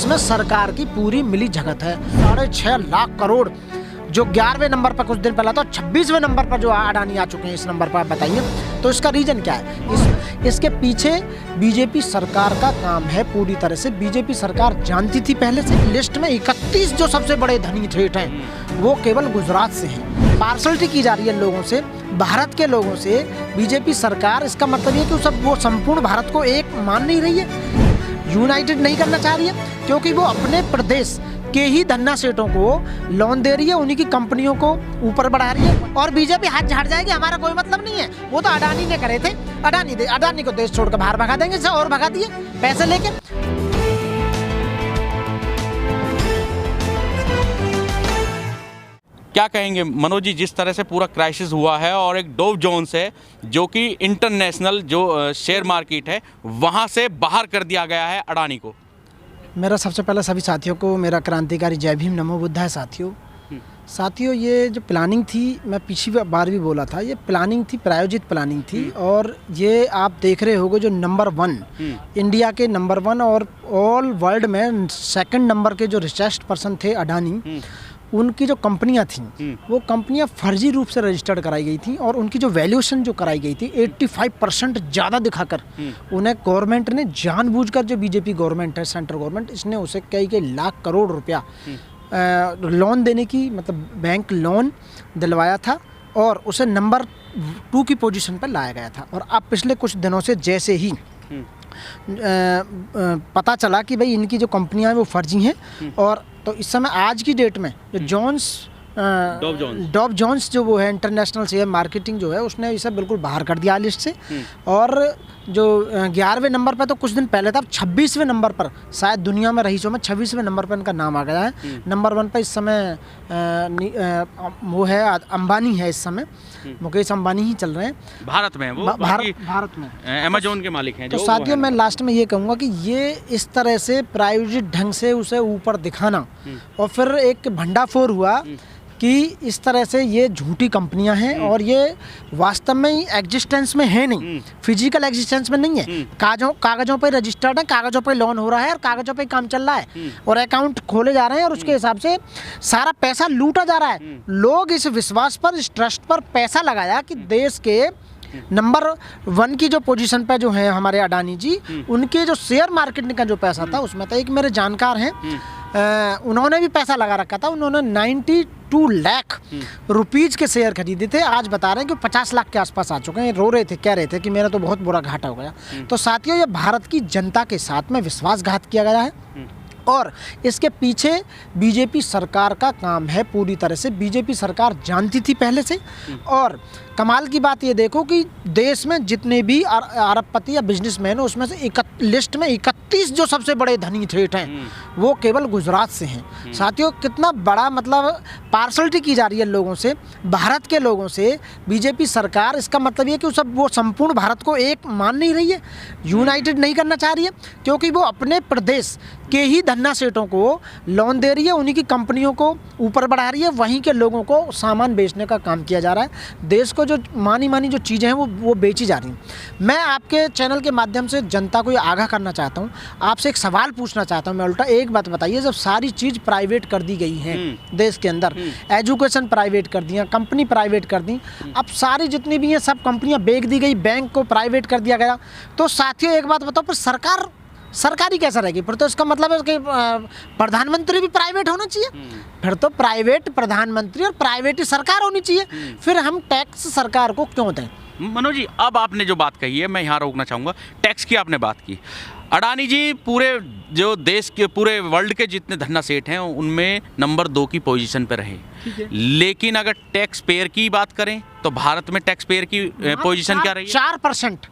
इसमें सरकार की पूरी मिली झगत है। 6.5 लाख करोड़ जो 11वें नंबर पर कुछ दिन पहला था, 26वें नंबर पर जो अडानी आ चुके हैं इस नंबर पर, आप बताइए तो इसका रीजन क्या है? इसके पीछे बीजेपी सरकार का काम है पूरी तरह से। बीजेपी सरकार जानती थी पहले से, लिस्ट में 31 जो सबसे बड़े धनी ठेठ हैं वो केवल गुजरात से हैं। पार्सलिटी की जा रही है लोगों से, भारत के लोगों से। बीजेपी सरकार, इसका मतलब ये कि वो संपूर्ण भारत को एक मान नहीं रही है, यूनाइटेड नहीं करना चाह रही है, क्योंकि वो अपने प्रदेश के ही धन्ना सेठों को लोन दे रही है, उन्हीं की कंपनियों को ऊपर बढ़ा रही है। और बीजेपी हाथ झाड़ जाएगी, हमारा कोई मतलब नहीं है, वो तो अडानी ने करे थे, अडानी को देश छोड़कर बाहर भगा देंगे, और भगा दिए पैसे लेके। क्या कहेंगे मनोज जी, जिस तरह से पूरा क्राइसिस हुआ है और एक डोव जोन्स है जो कि इंटरनेशनल जो शेयर मार्केट है वहां से बाहर कर दिया गया है अडानी को? मेरा सबसे पहले सभी साथियों को मेरा क्रांतिकारी जय भीम, नमो बुद्धाय। साथियों, ये जो प्लानिंग थी, मैं पिछली बार भी बोला था, ये प्लानिंग थी, प्रायोजित प्लानिंग थी। और ये आप देख रहे होगे जो नंबर 1 इंडिया के नंबर 1 और ऑल वर्ल्ड में सेकंड नंबर के जो रिचेस्ट पर्सन थे अडानी, उनकी जो कंपनियां थीं वो कंपनियां फर्जी रूप से रजिस्टर्ड कराई गई थी। और उनकी जो वैल्यूएशन जो कराई गई थी 85% ज़्यादा दिखाकर उन्हें गवर्नमेंट ने जानबूझकर, जो बीजेपी गवर्नमेंट है, सेंट्रल गवर्नमेंट, इसने उसे कई लाख करोड़ रुपया लोन देने की, मतलब बैंक लोन दिलवाया था और उसे नंबर 2 की पोजीशन पर लाया गया था। और अब पिछले कुछ दिनों से जैसे ही पता चला कि भाई इनकी जो कंपनियां हैं वो फर्जी हैं, और तो इस समय आज की डेट में जो डॉव जोन्स जो वो है इंटरनेशनल शेयर मार्केटिंग जो है, उसने इसे बिल्कुल बाहर कर दिया लिस्ट से। और जो 11वें नंबर पर तो कुछ दिन पहले था, 26वें नंबर पर शायद दुनिया में रईसों में 26वें नंबर पर इनका नाम आ गया है। नंबर 1 पर इस समय वो है अंबानी है, इस समय मुकेश अंबानी ही चल रहे हैं भारत में। वो भारत में अमेज़न के मालिक हैं। तो साथियों, मैं लास्ट में ये कहूँगा कि ये इस तरह से प्रायोजित ढंग से उसे ऊपर दिखाना, और फिर एक भंडाफोर हुआ कि इस तरह से ये झूठी कंपनियां हैं और ये वास्तव में एग्जिस्टेंस में है नहीं, फिजिकल एग्जिस्टेंस में नहीं है, कागजों पे रजिस्टर्ड है, कागजों पे लोन हो रहा है और कागजों पे काम चल रहा है और अकाउंट खोले जा रहे हैं और उसके हिसाब से सारा पैसा लूटा जा रहा है। लोग इस विश्वास पर, इस ट्रस्ट पर पैसा लगाया कि देश के नंबर 1 की जो पोजीशन पे जो है हमारे अडानी जी, उनके जो शेयर मार्केट का जो पैसा था उसमें था। एक मेरे जानकार हैं, उन्होंने भी पैसा लगा रखा था, उन्होंने 92 लाख रुपीज के शेयर खरीदे थे। आज बता रहे हैं कि 50 लाख के आसपास आ चुके हैं। रो रहे थे, कह रहे थे कि मेरा तो बहुत बुरा घाटा हो गया। तो साथियों, ये भारत की जनता के साथ में विश्वासघात किया गया है और इसके पीछे बीजेपी सरकार का काम है पूरी तरह से। बीजेपी सरकार जानती थी पहले से। और कमाल की बात ये देखो कि देश में जितने भी अरबपति या बिजनेसमैन, उसमें से लिस्ट में 31 जो सबसे बड़े धनी ठेठ हैं वो केवल गुजरात से हैं। साथियों, कितना बड़ा, मतलब पार्सलिटी की जा रही है लोगों से, भारत के लोगों से बीजेपी सरकार। इसका मतलब ये कि वो संपूर्ण भारत को एक मान नहीं रही है, यूनाइटेड नहीं करना चाह रही है, क्योंकि वो अपने प्रदेश के ही धन्ना सेठों को लोन दे रही है, उन्हीं की कंपनियों को ऊपर बढ़ा रही है, वहीं के लोगों को सामान बेचने का काम किया जा रहा है। देश को जो मानी जो चीज़ें हैं वो बेची जा रही हैं। मैं आपके चैनल के माध्यम से जनता को ये आगाह करना चाहता हूँ, आपसे एक सवाल पूछना चाहता हूँ मैं उल्टा। एक बात बताइए, जब सारी चीज़ प्राइवेट कर दी गई है देश के अंदर, एजुकेशन प्राइवेट कर दिया, कंपनी प्राइवेट कर दी, अब सारी जितनी भी हैं सब कंपनियाँ बेच दी गई, बैंक को प्राइवेट कर दिया गया, तो साथियों एक बात बताओ, पर सरकारी कैसा रहेगी? फिर तो इसका मतलब है कि प्रधानमंत्री भी प्राइवेट होना चाहिए, फिर तो प्राइवेट प्रधानमंत्री और प्राइवेट ही सरकार होनी चाहिए। फिर हम टैक्स सरकार को क्यों दें? मनोज जी, अब आपने जो बात कही है मैं यहाँ रोकना चाहूँगा। टैक्स की आपने बात की, अडानी जी पूरे जो देश के, पूरे वर्ल्ड के जितने धन्ना सेठ हैं उनमें नंबर 2 की पोजीशन पर रहे, लेकिन अगर टैक्स पेयर की बात करें तो भारत में टैक्स पेयर की पोजीशन क्या रही है? 4%।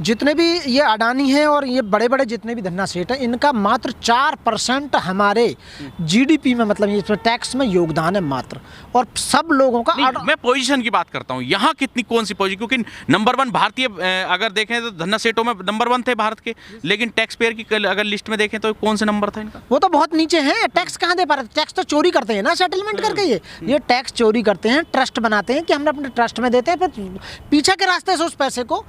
जितने भी ये अडानी हैं और ये बड़े बड़े जितने भी धन्ना सेठ हैं, इनका मात्र 4% हमारे जीडीपी में, मतलब इसमें टैक्स में योगदान है मात्र। और सब लोगों का मैं पोजीशन की बात करता हूँ, यहाँ कितनी, कौन सी पोजीशन? क्योंकि नंबर 1 भारतीय, अगर देखें तो धन्ना सेठों में नंबर 1 थे भारत के, लेकिन टैक्स पेयर की अगर लिस्ट में देखें तो कौन सा नंबर था इनका? वो तो बहुत नीचे है। टैक्स कहाँ दे पा रहे? टैक्स तो चोरी करते हैं ना, सेटलमेंट करके। ये टैक्स चोरी करते हैं, ट्रस्ट बनाते हैं कि हम अपने ट्रस्ट में देते हैं, फिर पीछे के रास्ते से उस पैसे को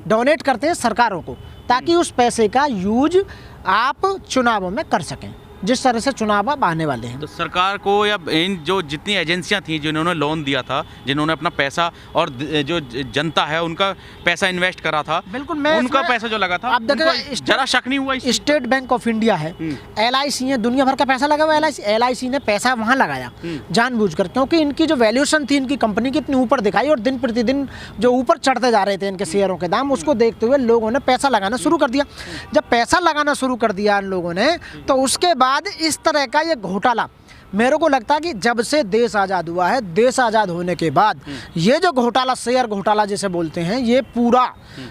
डोनेट करते हैं सरकारों को, ताकि उस पैसे का यूज आप चुनावों में कर सकें। जिस तरह से चुनाव अब आने वाले हैं। तो सरकार को या इन जो जितनी एजेंसियां थी जिन्होंने लोन दिया था, जिन्होंने अपना पैसा और जो जनता है उनका पैसा इन्वेस्ट करा था, बिल्कुल, मैं उनका इसमें- पैसा जो लगा था, आप देखिए, उनको जरा शक नहीं हुआ इसमें? स्टेट बैंक ऑफ इंडिया है, LIC है, दुनिया भर का पैसा लगा हुआ LIC ने पैसा वहां लगाया जानबूझकर, क्योंकि इनकी जो वैल्यूएशन थी इनकी कंपनी की इतनी ऊपर दिखाई और दिन प्रतिदिन जो ऊपर चढ़ते जा रहे थे इनके शेयरों के दाम, उसको देखते हुए लोगों ने पैसा लगाना शुरू कर दिया। जब पैसा लगाना शुरू कर दिया इन लोगों ने, तो उसके बाद इस तरह का ये घोटाला, मेरे को लगता है कि जब से देश आज़ाद हुआ है, देश आज़ाद होने के बाद ये जो घोटाला, शेयर घोटाला जिसे बोलते हैं, ये पूरा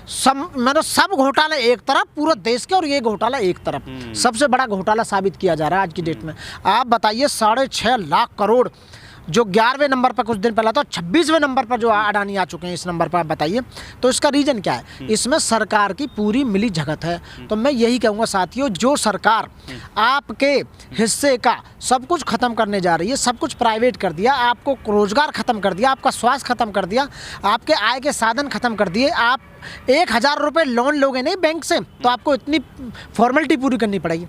सब घोटाला एक तरफ, पूरे देश के, और ये घोटाला एक तरफ सबसे बड़ा घोटाला साबित किया जा रहा है आज की डेट में। आप बताइए 6.5 लाख करोड़ जो 11वें नंबर पर कुछ दिन पहला था, 26वें नंबर पर जो अडानी आ चुके हैं इस नंबर पर, आप बताइए तो इसका रीज़न क्या है? इसमें सरकार की पूरी मिली झगत है। तो मैं यही कहूँगा साथियों, जो सरकार आपके हिस्से का सब कुछ ख़त्म करने जा रही है, सब कुछ प्राइवेट कर दिया, आपको रोज़गार ख़त्म कर दिया, आपका स्वास्थ्य ख़त्म कर दिया, आपके आय के साधन ख़त्म कर दिए, आप 1000 रुपये लोन लोगे नहीं बैंक से तो आपको इतनी फॉर्मेलिटी पूरी करनी पड़ेगी।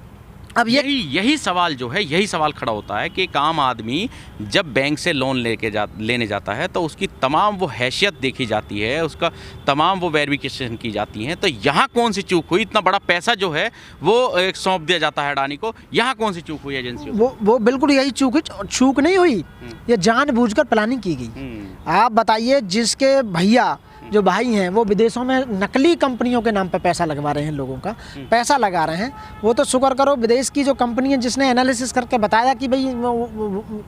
अब यही सवाल जो है, यही सवाल खड़ा होता है कि एक आम आदमी जब बैंक से लोन लेने जाता है तो उसकी तमाम वो हैसियत देखी जाती है, उसका तमाम वो वेरिफिकेशन की जाती है। तो यहाँ कौन सी चूक हुई? इतना बड़ा पैसा जो है वो सौंप दिया जाता है अडानी को, यहाँ कौन सी चूक हुई एजेंसी? वो बिल्कुल यही चूक नहीं हुई, ये जानबूझकर प्लानिंग की गई। आप बताइए, जिसके भैया जो भाई हैं वो विदेशों में नकली कंपनियों के नाम पे पैसा लगवा रहे हैं, लोगों का पैसा लगा रहे हैं, वो तो शुक्र करो विदेश की जो कंपनी है जिसने एनालिसिस करके बताया कि भाई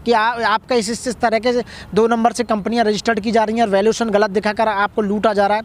कि आपका इस तरह के 2 नंबर से कंपनियां रजिस्टर्ड की जा रही हैं और वैल्यूएशन गलत दिखाकर आपको लूटा जा रहा है।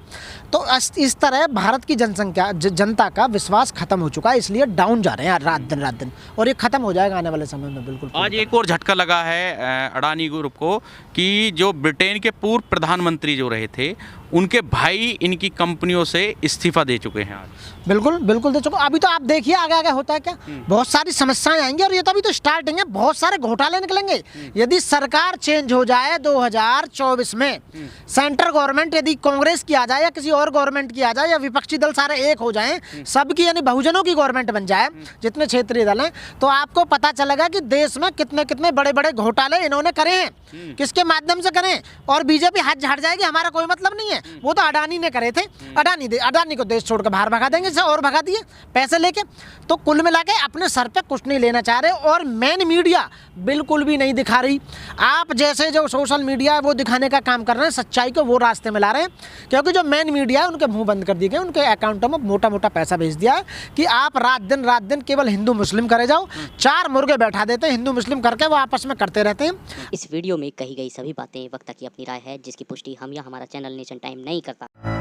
तो इस तरह भारत की जनता का विश्वास खत्म हो चुका है, इसलिए डाउन जा रहे हैं रात दिन, और ये खत्म हो जाएगा आने वाले समय में। बिल्कुल आज एक और झटका लगा है अडानी ग्रुप को कि जो ब्रिटेन के पूर्व प्रधानमंत्री जो रहे थे, उनके भाई इनकी कंपनियों से इस्तीफा दे चुके हैं आज। बिल्कुल दे चुके। अभी तो आप देखिए आगे होता है क्या, बहुत सारी समस्याएं आएंगी, और ये तो अभी तो स्टार्टिंग है, बहुत सारे घोटाले निकलेंगे। यदि सरकार चेंज हो जाए 2024 में, सेंट्रल गवर्नमेंट यदि कांग्रेस की आ जाए या किसी और गवर्नमेंट की आ जाए, या विपक्षी दल सारे एक हो जाएं, सबकी यानी बहुजनों की गवर्नमेंट बन जाए, जितने क्षेत्रीय दल हैं, तो आपको पता चलेगा कि देश में कितने बड़े घोटाले इन्होंने करे हैं, किसके माध्यम से करें, और बीजेपी हाथ झाड़ जाएगी, हमारा कोई मतलब नहीं है, वो तो अडानी ने करे थे। अडानी को देश छोड़कर बाहर भगा देंगे, और भगा दिए पैसे लेके। तो कुल मिला के अपने सर पे कुछ नहीं लेना चाह रहे, और मेन मीडिया बिल्कुल भी नहीं दिखा रही। आप जैसे जो सोशल मीडिया है वो दिखाने का काम कर रहे हैं, सच्चाई को वो रास्ते में ला रहे हैं, क्योंकि जो मेन मीडिया है उनके मुंह बंद कर दिए गए, उनके अकाउंटों में मोटा पैसा भेज दिया है कि आप रात दिन केवल हिंदू मुस्लिम करे जाओ, 4 मुर्गे बैठा देते हैं हिंदू मुस्लिम करके, वो आपस में करते रहते हैं। इस वीडियो में कही गई सभी बातें वक्ता की अपनी राय है, जिसकी पुष्टि हम या हमारा चैनल नेशन टाइम नहीं करता।